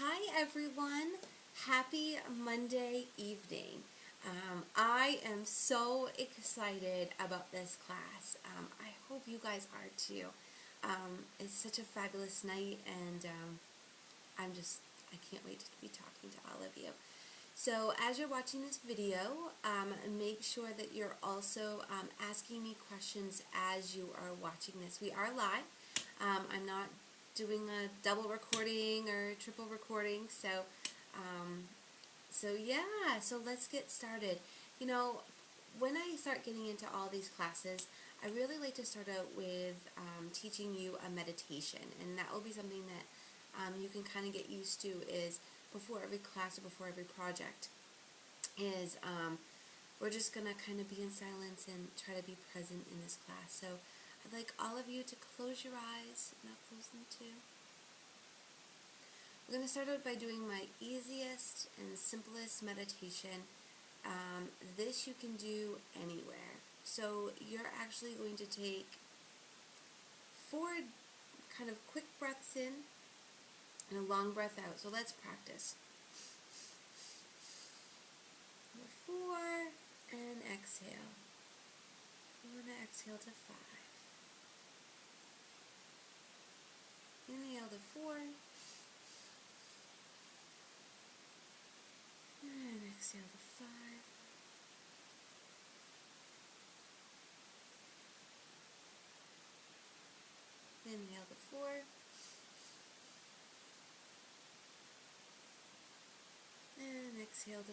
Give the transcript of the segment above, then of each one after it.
Hi everyone, happy Monday evening. I am so excited about this class. I hope you guys are too. It's such a fabulous night and I can't wait to be talking to all of you. So as you're watching this video, make sure that you're also asking me questions as you are watching this. We are live. I'm not doing a double recording or triple recording, so let's get started. You know, when I start getting into all these classes, I really like to start out with teaching you a meditation, and that will be something that you can kind of get used to is before every class or before every project is we're just going to kind of be in silence and try to be present in this class. So I'd like all of you to close your eyes, and I'll close them too. We're going to start out by doing my easiest and simplest meditation. This you can do anywhere. So you're actually going to take 4 kind of quick breaths in and a long breath out. So let's practice. 4 and exhale. We're going to exhale to 5. Inhale to 4. And exhale to 5. Inhale to 4. And exhale to 5.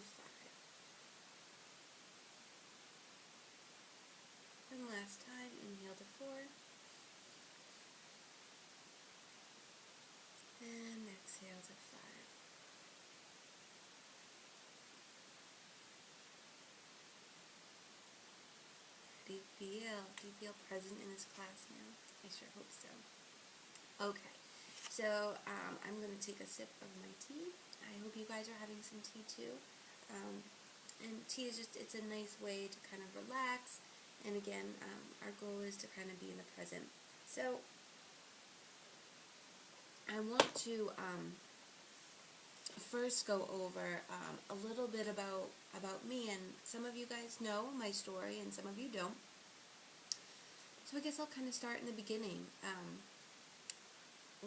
And last time, inhale to 4. And exhale to 5. Do you feel present in this class now? I sure hope so. Okay, so I'm going to take a sip of my tea. I hope you guys are having some tea too. And tea is it's a nice way to kind of relax. And again, our goal is to kind of be in the present. So I want to first go over a little bit about me. And some of you guys know my story and some of you don't. So I guess I'll kind of start in the beginning.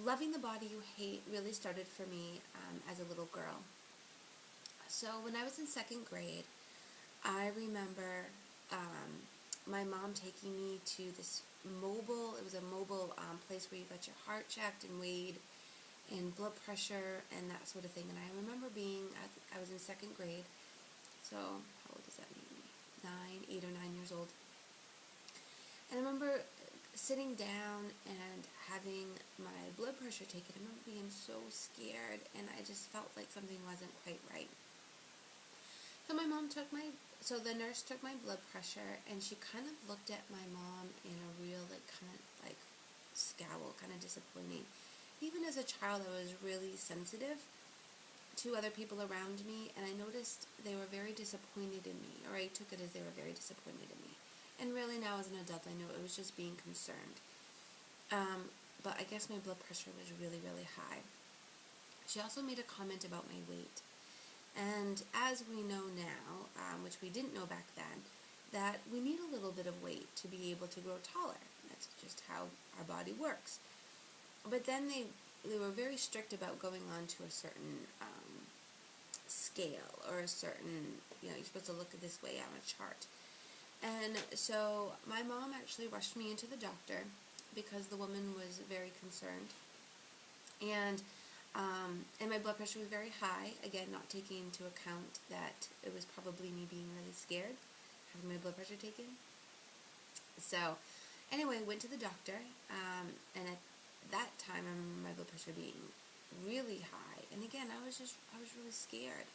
Loving the body you hate really started for me as a little girl. So when I was in 2nd grade, I remember my mom taking me to this mobile place where you got your heart checked and weighed and blood pressure and that sort of thing. And I remember I was in 2nd grade, so how old does that make me? 8 or 9 years old. And I remember sitting down and having my blood pressure taken. I remember being so scared, and I just felt like something wasn't quite right. So the nurse took my blood pressure, and she kind of looked at my mom in a real, scowl, kind of disappointing. Even as a child, I was really sensitive to other people around me, and I noticed they were very disappointed in me, or I took it as they were very disappointed in me. And really now as an adult, I know it was just being concerned. But I guess my blood pressure was really, really high. She also made a comment about my weight. And as we know now, which we didn't know back then, that we need a little bit of weight to be able to grow taller. That's just how our body works. But then they were very strict about going on to a certain scale or a certain, you're supposed to look this way on a chart. And so my mom actually rushed me into the doctor because the woman was very concerned. And my blood pressure was very high, again, not taking into account that it was probably me being really scared, having my blood pressure taken. So anyway, I went to the doctor, and at that time I remember my blood pressure being really high. And again, I was really scared.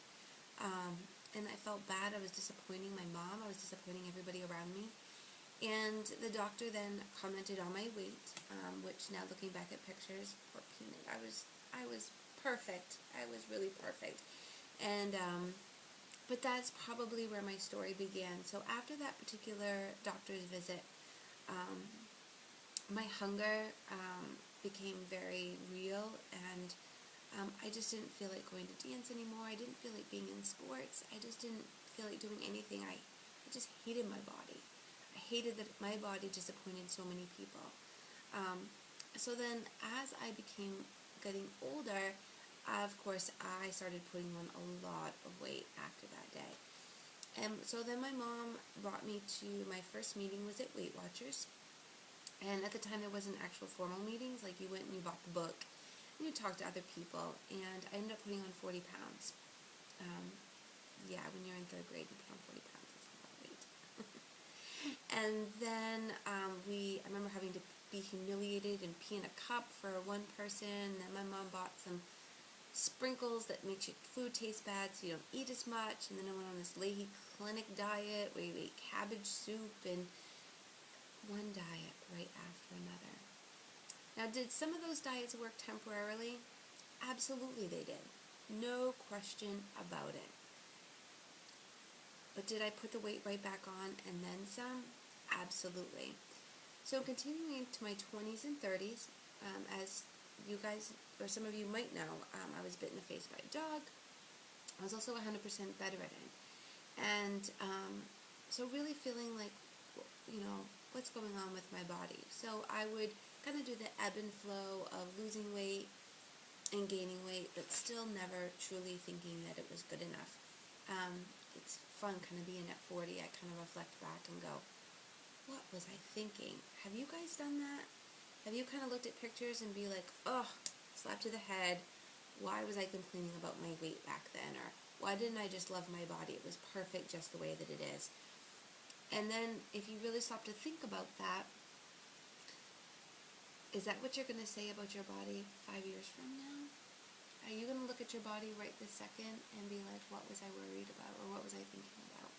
And I felt bad. I was disappointing my mom. I was disappointing everybody around me. And the doctor then commented on my weight, which now looking back at pictures, poor peanut, I was perfect. I was really perfect. And but that's probably where my story began. So after that particular doctor's visit, my hunger became very real, and I just didn't feel like going to dance anymore. I didn't feel like being in sports. I just didn't feel like doing anything. I just hated my body. I hated that my body disappointed so many people. So then as I became getting older, of course, I started putting on a lot of weight after that day. And so then my mom brought me to my first meeting was at Weight Watchers. And at the time, there wasn't actual formal meetings. Like, you went and you bought the book, and you talked to other people. And I ended up putting on 40 pounds. Yeah, when you're in third grade, you put on 40 pounds. That's a lot of weight. And then I remember having to be humiliated and pee in a cup for one person. And then my mom bought some sprinkles that makes your food taste bad so you don't eat as much. And then I went on this Leahy Clinic diet where you ate cabbage soup and one diet right after another. Now, did some of those diets work temporarily? Absolutely they did. No question about it. But did I put the weight right back on and then some? Absolutely. So continuing to my 20s and 30s, as you guys, or some of you might know, I was bit in the face by a dog. I was also 100% bedridden. And so really feeling like, what's going on with my body. So I would kind of do the ebb and flow of losing weight and gaining weight, but still never truly thinking that it was good enough. It's fun kind of being at 40. I kind of reflect back and go, what was I thinking? Have you guys done that? Have you kind of looked at pictures and be like, oh, slap to the head, why was I complaining about my weight back then? Or why didn't I just love my body? It was perfect just the way that it is. And then if you really stop to think about that, is that what you're going to say about your body 5 years from now? Are you going to look at your body right this second and be like, what was I worried about, or what was I thinking about?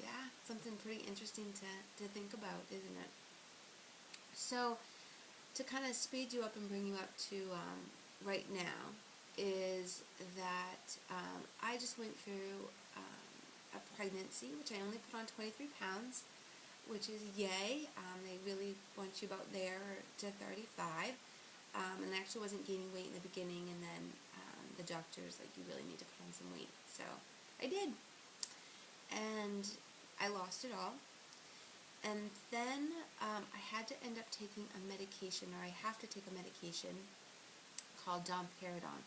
Yeah, something pretty interesting to think about, isn't it? So to kind of speed you up and bring you up to right now is that I just went through a pregnancy, which I only put on 23 pounds, which is yay. They really want you about there to 35. And I actually wasn't gaining weight in the beginning, and then the doctor's like, you really need to put on some weight. So I did. And I lost it all. And then I had to end up taking a medication, or I have to take a medication called domperidone.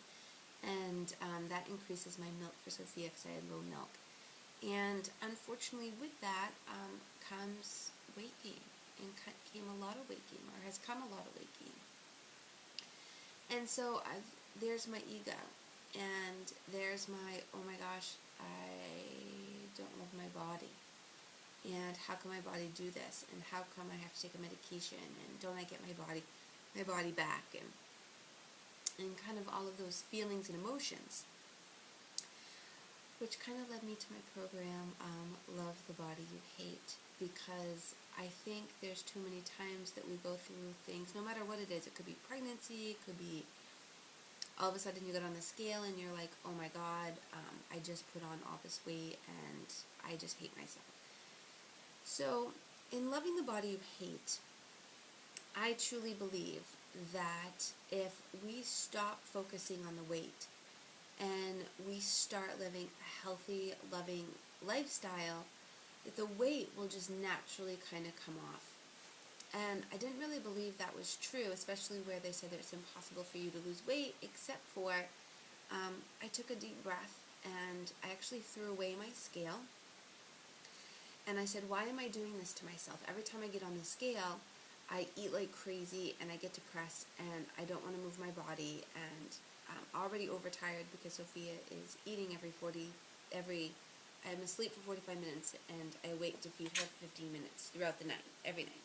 And that increases my milk for Sophia because I had low milk. And unfortunately with that comes weight gain, and came a lot of weight gain, or has come a lot of weight gain. And so there's my ego, and there's my, oh my gosh, I don't love my body. And how can my body do this? And how come I have to take a medication? And don't I get my body back? And kind of all of those feelings and emotions, which kind of led me to my program, Love the Body You Hate, because I think there's too many times that we go through things, no matter what it is. It could be pregnancy, it could be all of a sudden you get on the scale and you're like, oh my God, I just put on all this weight and I just hate myself. So in Loving the Body You Hate, I truly believe that if we stop focusing on the weight and we start living a healthy, loving lifestyle, that the weight will just naturally kind of come off. And I didn't really believe that was true, especially where they said that it's impossible for you to lose weight, except for I took a deep breath and I actually threw away my scale. And I said, why am I doing this to myself? Every time I get on the scale, I eat like crazy and I get depressed and I don't want to move my body, and I'm already overtired because Sophia is eating I'm asleep for 45 minutes and I wake to feed her for 15 minutes throughout the night, every night.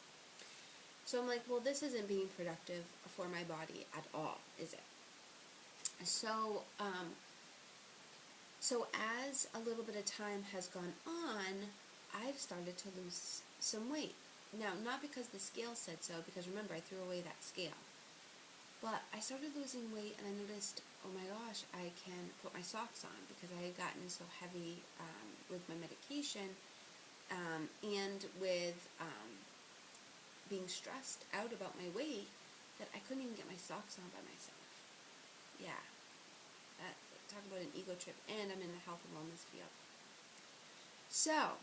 So I'm like, well, this isn't being productive for my body at all, is it? So, as a little bit of time has gone on, I've started to lose some weight. Now, not because the scale said so, because remember, I threw away that scale. But I started losing weight and I noticed, oh my gosh, I can put my socks on because I had gotten so heavy with my medication and with being stressed out about my weight that I couldn't even get my socks on by myself. yeah, talk about an ego trip, and I'm in the health and wellness field. So,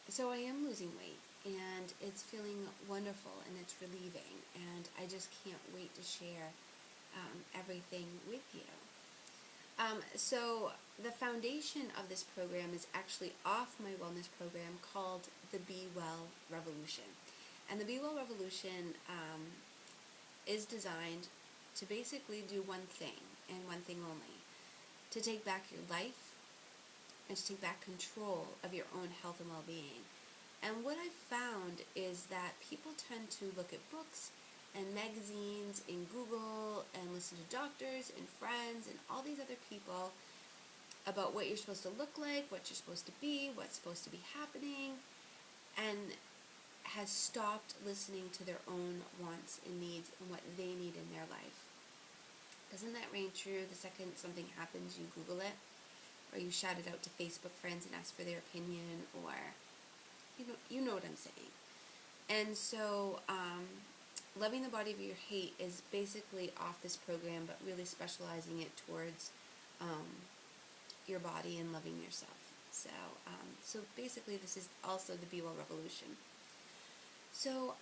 so I am losing weight, and it's feeling wonderful, and it's relieving, and I just can't wait to share everything with you. So the foundation of this program is actually off my wellness program called the Be Well Revolution. And the Be Well Revolution is designed to basically do one thing, and one thing only: to take back your life and to take back control of your own health and well-being. And what I've found is that people tend to look at books and magazines and Google and listen to doctors and friends and all these other people about what you're supposed to look like, what you're supposed to be, what's supposed to be happening, and has stopped listening to their own wants and needs and what they need in their life. Doesn't that ring true? The second something happens, you Google it, or you shout it out to Facebook friends and ask for their opinion, or you know what I'm saying. And so Loving the Body of Your Hate is basically off this program, but really specializing it towards your body and loving yourself. So basically this is also the Be Well Revolution. So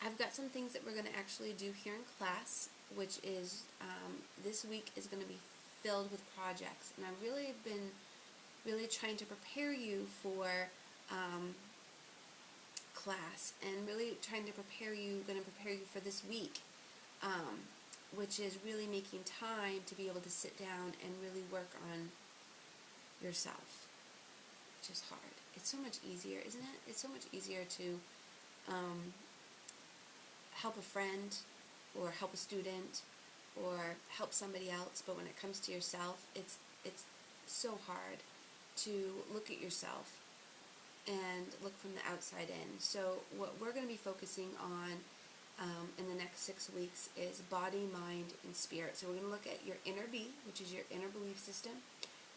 I've got some things that we're going to actually do here in class, which is this week is going to be filled with projects, and I've really been trying to prepare you for class, and really trying to prepare you for this week, which is really making time to be able to sit down and really work on yourself, which is hard. It's so much easier, isn't it? It's so much easier to help a friend or help a student or help somebody else, but when it comes to yourself, it's so hard to look at yourself and look from the outside in. So what we're going to be focusing on in the next 6 weeks is body, mind, and spirit. So we're going to look at your inner B, which is your inner belief system,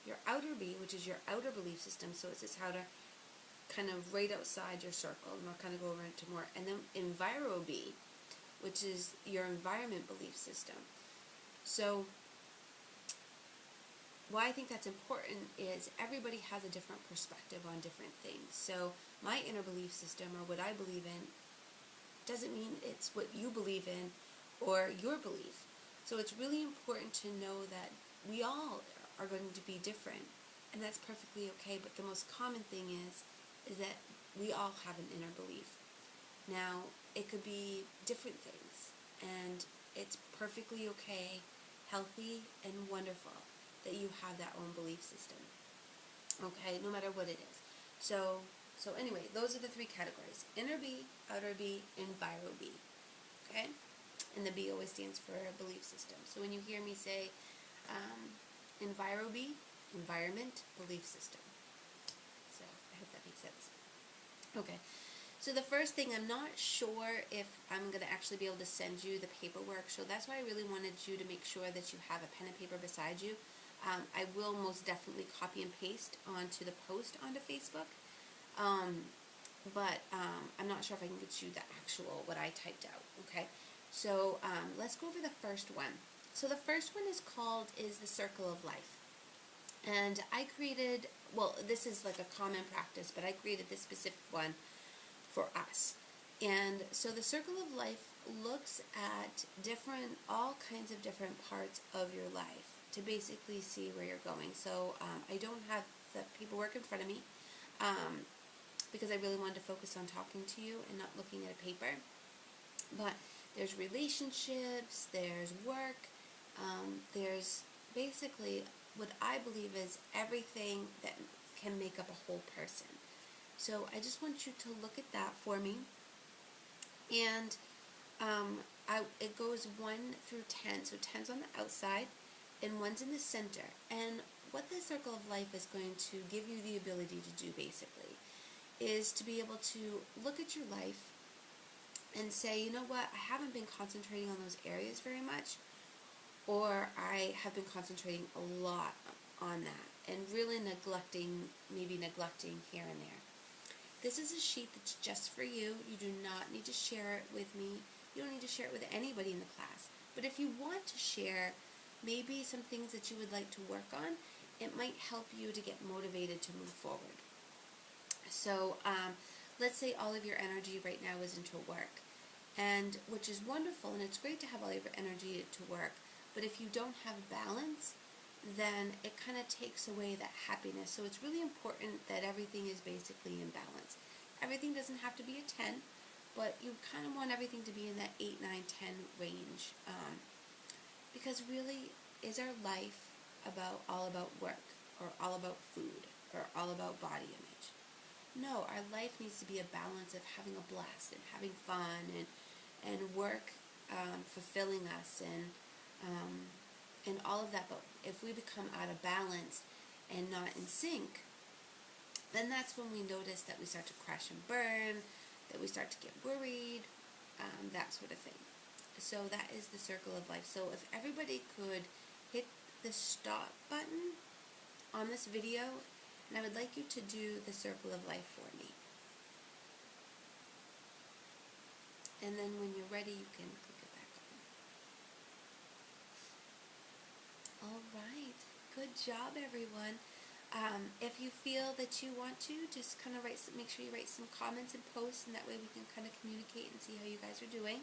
your outer B, which is your outer belief system. So it's just how to kind of right outside your circle, and we'll kind of go over into more. And then Enviro B, which is your environment belief system. So why I think that's important is everybody has a different perspective on different things. So my inner belief system, or what I believe in, doesn't mean it's what you believe in or your belief. So it's really important to know that we all are going to be different, and that's perfectly okay. But the most common thing is that we all have an inner belief. Now, it could be different things, and it's perfectly okay, healthy, and wonderful that you have that own belief system, okay, no matter what it is. So anyway, those are the three categories: inner B, outer B, Enviro B, okay? And the B always stands for a belief system. So when you hear me say Enviro B, environment, belief system. So I hope that makes sense. Okay. So the first thing, I'm not sure if I'm going to actually be able to send you the paperwork, so that's why I really wanted you to make sure that you have a pen and paper beside you. I will most definitely copy and paste onto the post onto Facebook, but I'm not sure if I can get you the actual, what I typed out, okay? So let's go over the first one. So the first one is the Circle of Life. And I created, well, this is like a common practice, but I created this specific one for us. And so the Circle of Life looks at all kinds of different parts of your life to basically see where you're going. So I don't have the paperwork in front of me because I really wanted to focus on talking to you and not looking at a paper. But there's relationships, there's work, there's basically what I believe is everything that can make up a whole person. So I just want you to look at that for me. And it goes 1 through 10. So 10's on the outside and 1's in the center. And what the Circle of Life is going to give you the ability to do basically is to be able to look at your life and say, you know what, I haven't been concentrating on those areas very much, or I have been concentrating a lot on that and really neglecting here and there. This is a sheet that's just for you. You do not need to share it with me. You don't need to share it with anybody in the class. But if you want to share maybe some things that you would like to work on, it might help you to get motivated to move forward. So let's say all of your energy right now is into work, and which is wonderful, and it's great to have all of your energy to work, but if you don't have balance, then it kind of takes away that happiness. So it's really important that everything is basically in balance. Everything doesn't have to be a 10, but you kind of want everything to be in that 8, 9, 10 range. Because really, is our life all about work, or all about food, or all about body image? No, our life needs to be a balance of having a blast and having fun, and work fulfilling us, and all of that. But if we become out of balance and not in sync, then that's when we notice that we start to crash and burn, that we start to get worried, that sort of thing. So that is the circle of life. So if everybody could hit the stop button on this video, and I would like you to do the circle of life for me. And then when you're ready, you can click it back on. All right. Good job, everyone. If you feel that you want to, just kind of make sure you write some comments and posts, and that way we can kind of communicate and see how you guys are doing.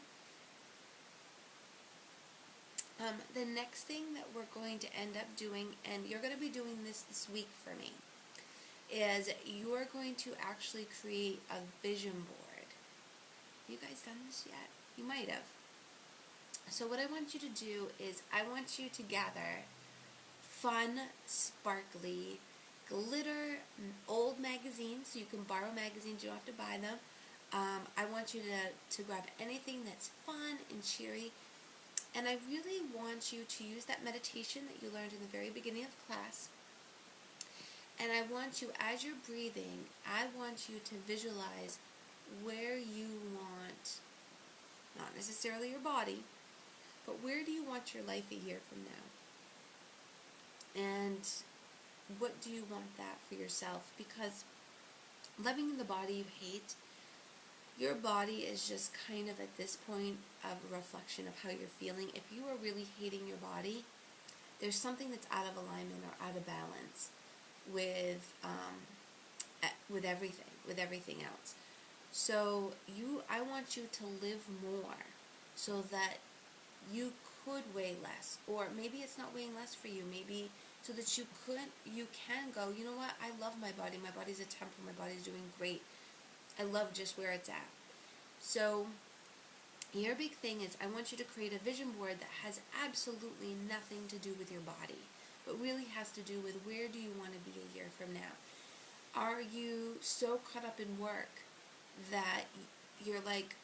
The next thing that we're going to end up doing, and you're going to be doing this week for me, is you are going to actually create a vision board. Have you guys done this yet? You might have. So what I want you to do is I want you to gather fun, sparkly, glitter, old magazines. So you can borrow magazines, you don't have to buy them. I want you to grab anything that's fun and cheery. And I really want you to use that meditation that you learned in the very beginning of class. And I want you, as you're breathing, I want you to visualize where you want, not necessarily your body, but where do you want your life a year from now? And what do you want that for yourself? Because living the body you hate, your body is just kind of at this point a reflection of how you're feeling. If you are really hating your body, there's something that's out of alignment or out of balance with everything else. So I want you to live more so that you could weigh less, or maybe it's not weighing less for you, maybe so that you can go, you know what, I love my body, my body's a temple, my body's doing great, I love just where it's at. So your big thing is I want you to create a vision board that has absolutely nothing to do with your body, but really has to do with where do you want to be a year from now. Are you so caught up in work that you're like,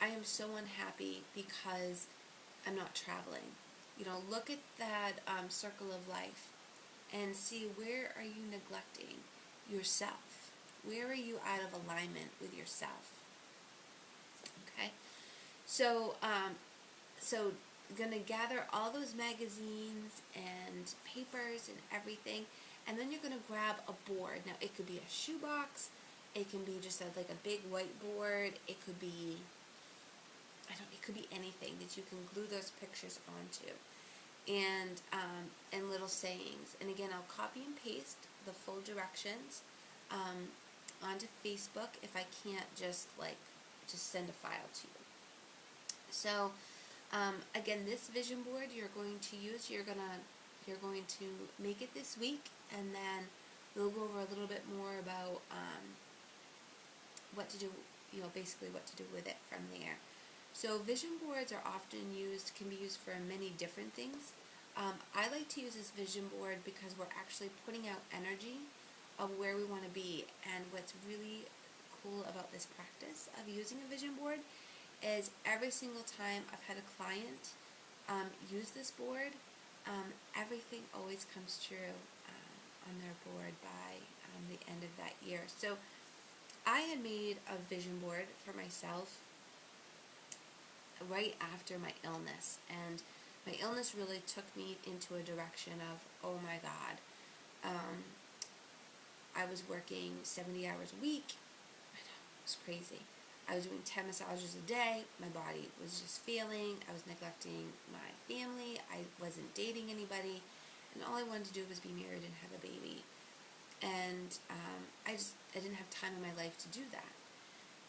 I am so unhappy because I'm not traveling? You know, look at that circle of life and see, where are you neglecting yourself? Where are you out of alignment with yourself? Okay, so you're gonna gather all those magazines and papers and everything, and then you're gonna grab a board. Now it could be a shoebox, it can be just like a big whiteboard, it could be, it could be anything that you can glue those pictures onto, and little sayings. And again, I'll copy and paste the full directions onto Facebook if I can't just send a file to you. So again, this vision board you're going to use, you're going to make it this week, and then we'll go over a little bit more about what to do, basically what to do with it from there. So vision boards are often can be used for many different things. I like to use this vision board because we're actually putting out energy of where we want to be. And what's really cool about this practice of using a vision board is every single time I've had a client use this board, everything always comes true on their board by the end of that year. So I had made a vision board for myself right after my illness, and my illness really took me into a direction of, oh my God, I was working 70 hours a week. I know, it was crazy. I was doing 10 massages a day. My body was just failing. I was neglecting my family. I wasn't dating anybody. And all I wanted to do was be married and have a baby. And I didn't have time in my life to do that.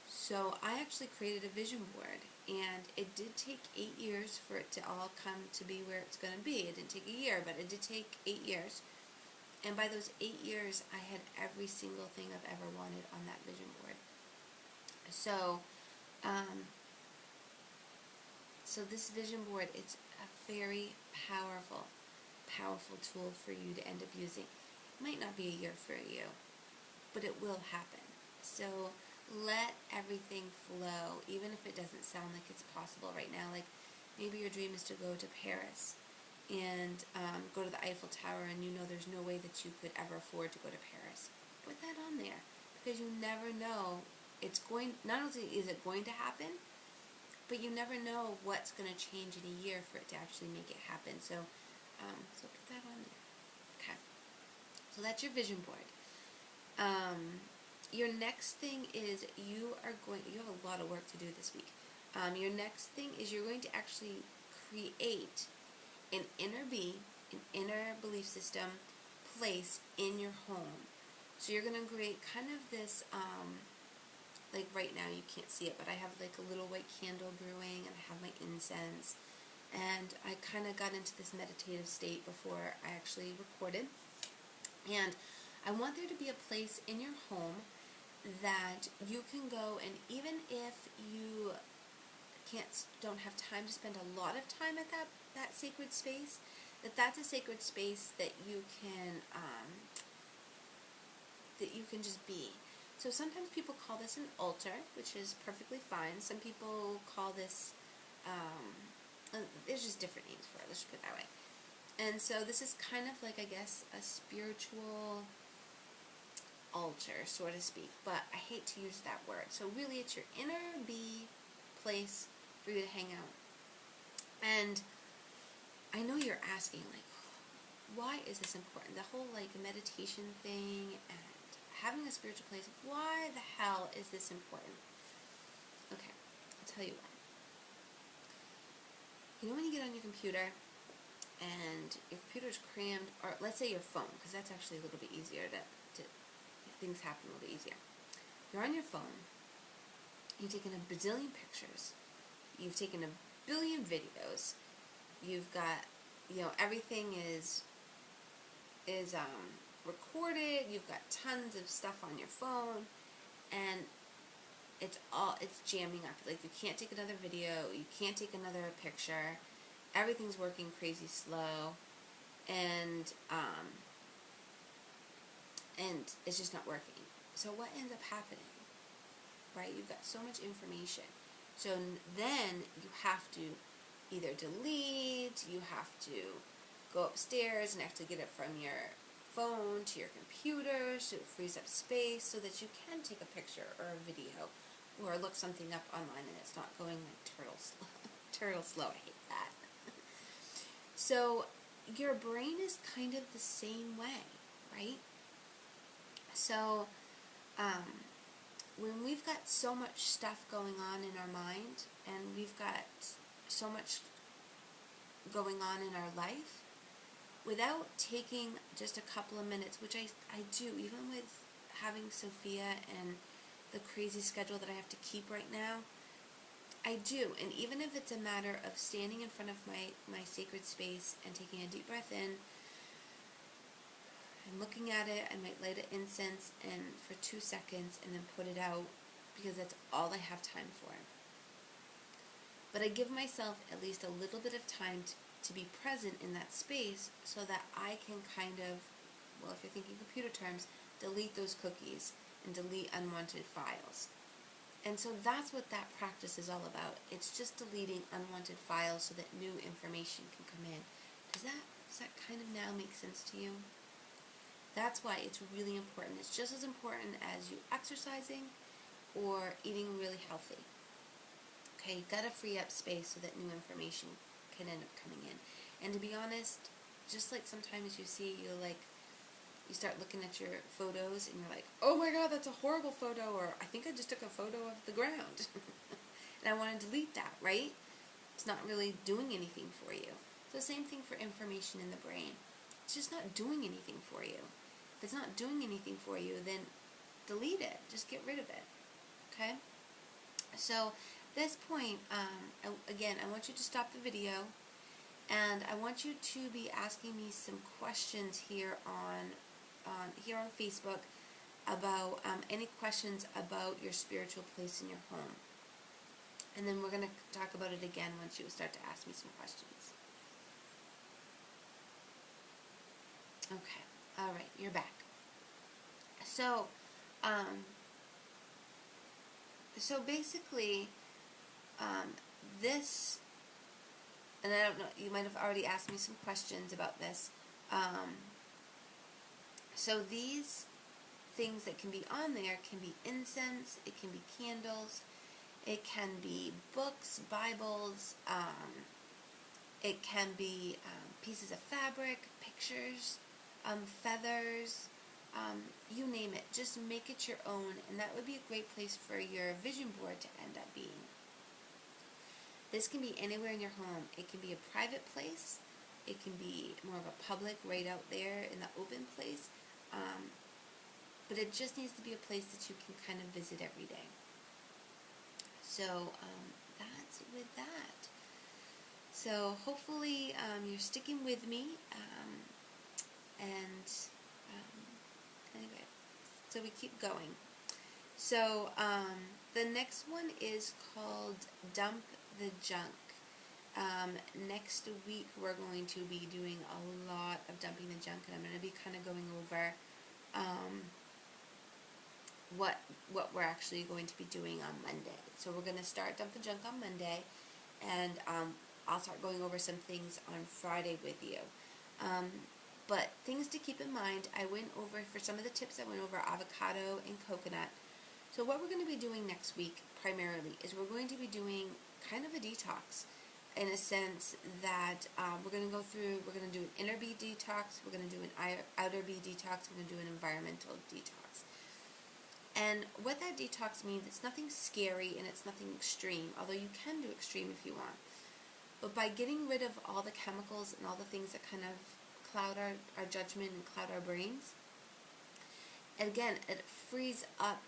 So I actually created a vision board, and it did take 8 years for it to all come to be where it's going to be. It didn't take a year, but it did take 8 years. And by those 8 years, I had every single thing I've ever wanted on that vision board. So, so this vision board, it's a very powerful tool for you to end up using. It might not be a year for you, but it will happen. So let everything flow, even if it doesn't sound like it's possible right now. Like maybe your dream is to go to Paris and go to the Eiffel Tower, and you know there's no way that you could ever afford to go to Paris. Put that on there, because you never know. It's going, not only is it going to happen, but you never know what's going to change in a year for it to actually make it happen. So, so put that on there. Okay. So that's your vision board. Your next thing is you have a lot of work to do this week. Your next thing is you're going to actually create an inner belief system place in your home. So you're going to create kind of this, like right now you can't see it, but I have like a little white candle brewing, and I have my incense, and I kind of got into this meditative state before I actually recorded. And I want there to be a place in your home that you can go, and even if you don't have time to spend a lot of time at that sacred space, that's a sacred space that you can just be. So sometimes people call this an altar, which is perfectly fine. Some people call this, there's just different names for it, let's just put it that way. And so this is kind of like, I guess, a spiritual altar, so to speak, but I hate to use that word. So really it's your inner bee place for you to hang out. And I know you're asking, like, why is this important? The whole, like, meditation thing and having a spiritual place, why the hell is this important? Okay, I'll tell you why. You know when you get on your computer and your computer's crammed, or let's say your phone, because that's actually a little bit easier to things happen a little bit easier. You're on your phone, you've taken a bazillion pictures, you've taken a billion videos, you've got, everything is recorded, you've got tons of stuff on your phone, and it's jamming up. Like, you can't take another video, you can't take another picture, everything's working crazy slow, and it's just not working. So what ends up happening, right? You've got so much information. So then you have to either delete, you have to go upstairs and actually get it from your phone to your computer, so it frees up space so that you can take a picture or a video or look something up online and it's not going like turtle slow. I hate that. So your brain is kind of the same way, right? So when we've got so much stuff going on in our mind, and we've got so much going on in our life, without taking just a couple of minutes, which I do, even with having Sophia and the crazy schedule that I have to keep right now, I do. And even if it's a matter of standing in front of my sacred space and taking a deep breath in and looking at it, I might light an incense and for 2 seconds and then put it out, because that's all I have time for. But I give myself at least a little bit of time to be present in that space so that I can kind of, well, if you're thinking computer terms, delete those cookies and delete unwanted files. And so that's what that practice is all about. It's just deleting unwanted files so that new information can come in. Does that kind of now make sense to you? That's why it's really important. It's just as important as you exercising or eating really healthy. Okay, you've got to free up space so that new information can end up coming in. And to be honest, just like sometimes you see, you're like, you start looking at your photos and you're like, oh my god, that's a horrible photo, or I think I just took a photo of the ground. And I want to delete that, right? It's not really doing anything for you. So same thing for information in the brain. It's just not doing anything for you. If it's not doing anything for you, then delete it. Just get rid of it. Okay? So at this point, again, I want you to stop the video, and I want you to be asking me some questions here on Facebook about any questions about your spiritual place in your home. And then we're going to talk about it again once you start to ask me some questions. Okay. All right. You're back. So, basically, this, and I don't know, you might have already asked me some questions about this. So these things that can be on there can be incense, it can be candles, it can be books, Bibles, it can be pieces of fabric, pictures, feathers, you name it. Just make it your own, and that would be a great place for your vision board to end up being. This can be anywhere in your home. It can be a private place. It can be more of a public, right out there in the open place. But it just needs to be a place that you can kind of visit every day. So that's with that. So hopefully you're sticking with me. Anyway, so we keep going. So the next one is called Dump the Junk. Next week we're going to be doing a lot of dumping the junk, and I'm going to be kind of going over what we're actually going to be doing on Monday. So we're going to start Dump the Junk on Monday, and I'll start going over some things on Friday with you. But things to keep in mind, I went over, for some of the tips, I went over avocado and coconut. So what we're going to be doing next week primarily is we're going to be doing kind of a detox, in a sense that we're going to go through, we're going to do an inner bee detox, we're going to do an outer bee detox, we're going to do an environmental detox. And what that detox means, it's nothing scary and it's nothing extreme, although you can do extreme if you want. But by getting rid of all the chemicals and all the things that kind of cloud our judgment and cloud our brains, and again, it frees up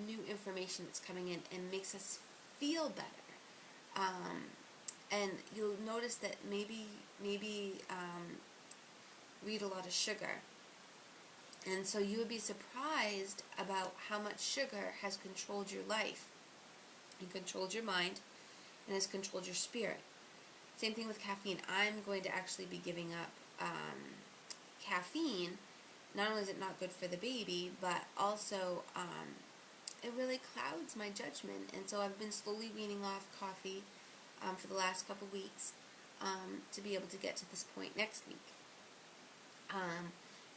new information that's coming in and makes us feel better. And you'll notice that maybe we eat a lot of sugar. And so you would be surprised about how much sugar has controlled your life, and controlled your mind, and has controlled your spirit. Same thing with caffeine. I'm going to actually be giving up caffeine. Not only is it not good for the baby, but also it really clouds my judgment. And so I've been slowly weaning off coffee for the last couple weeks to be able to get to this point next week.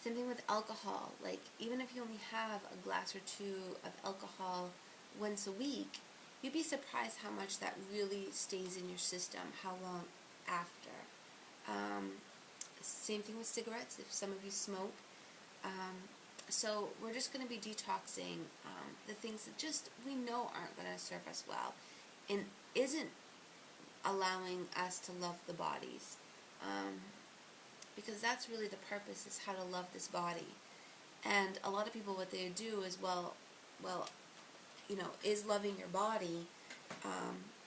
Same thing with alcohol. Like, even if you only have a glass or two of alcohol once a week, you'd be surprised how much that really stays in your system, how long after. Same thing with cigarettes, if some of you smoke. So we're just going to be detoxing the things that just we know aren't going to serve us well, and isn't allowing us to love the bodies. Because that's really the purpose, is how to love this body. And a lot of people, what they do is, well, is loving your body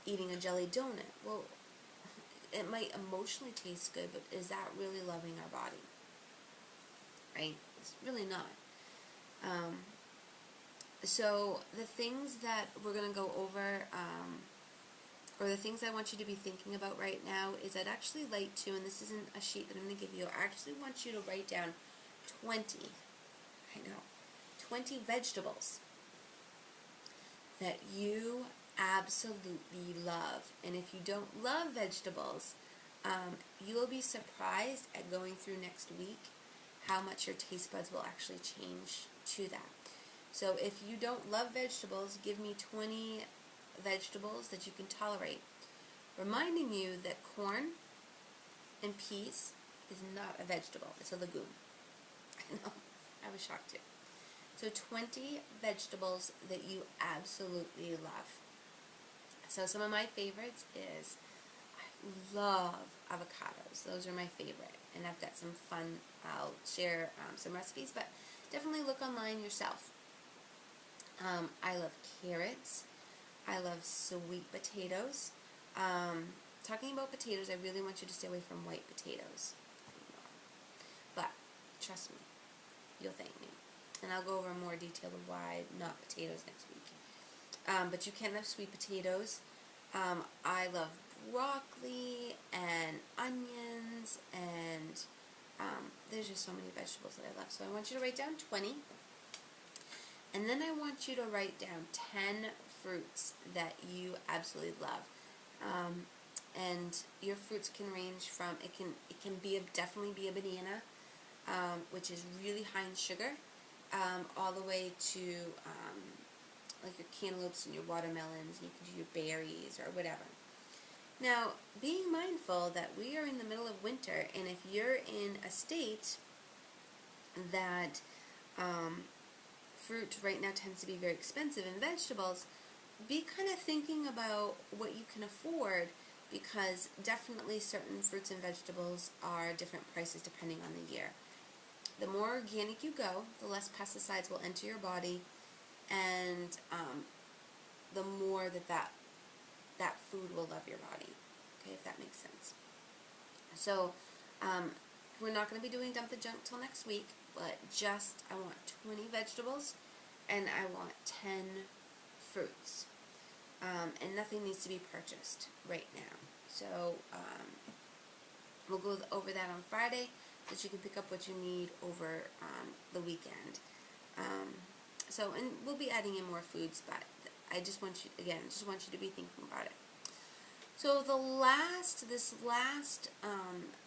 eating a jelly donut? Well, it might emotionally taste good, but is that really loving our body? Right? It's really not. So the things that we're going to go over, or the things I want you to be thinking about right now, is I'd actually like to, and this isn't a sheet that I'm going to give you, I actually want you to write down 20 vegetables that you absolutely love. And if you don't love vegetables, you will be surprised at going through next week how much your taste buds will actually change to that. So if you don't love vegetables, give me 20 vegetables that you can tolerate. Reminding you that corn and peas is not a vegetable, it's a legume. I know, I was shocked too. So 20 vegetables that you absolutely love. So some of my favorites is, I love avocados. Those are my favorite. And I've got some fun, I'll share some recipes, but definitely look online yourself. I love carrots. I love sweet potatoes. Talking about potatoes, I really want you to stay away from white potatoes. But trust me, you'll thank me. And I'll go over more detail of why not potatoes next week. But you can have sweet potatoes. I love broccoli and onions, and there's just so many vegetables that I love. So I want you to write down 20. And then I want you to write down 10 fruits that you absolutely love. And your fruits can range from, it can be definitely be a banana, which is really high in sugar, all the way to like your cantaloupes and your watermelons, and you can do your berries or whatever. Now, being mindful that we are in the middle of winter, and if you're in a state that fruit right now tends to be very expensive, and vegetables, be kind of thinking about what you can afford, because definitely certain fruits and vegetables are different prices depending on the year. The more organic you go, the less pesticides will enter your body, and the more that food will love your body. Okay, if that makes sense. So we're not going to be doing dump the junk till next week, but I want 20 vegetables and I want 10 fruits. And nothing needs to be purchased right now. So we'll go over that on Friday, so that you can pick up what you need over the weekend. And we'll be adding in more foods, but I just want you to be thinking about it. So this last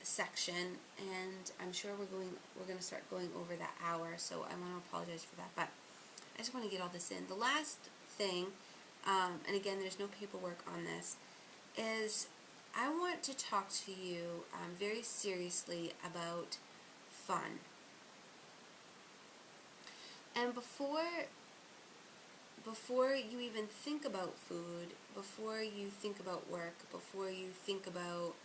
section, and I'm sure we're going to start going over that hour, so I want to apologize for that, but I just want to get all this in. The last thing, and again, there's no paperwork on this, is I want to talk to you very seriously about fun. And before you even think about food, before you think about work, before you think about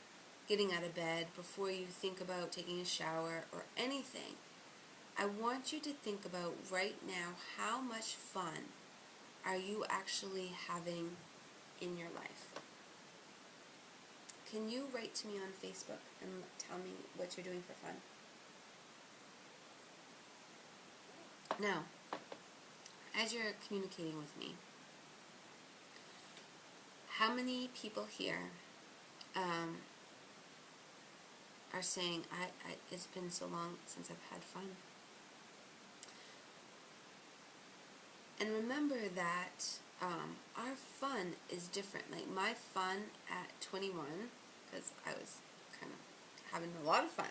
getting out of bed, before you think about taking a shower or anything, I want you to think about right now, how much fun are you actually having in your life? Can you write to me on Facebook and tell me what you're doing for fun? Now, as you're communicating with me, how many people here are saying, it's been so long since I've had fun? And remember that our fun is different. Like my fun at 21, because I was kind of having a lot of fun,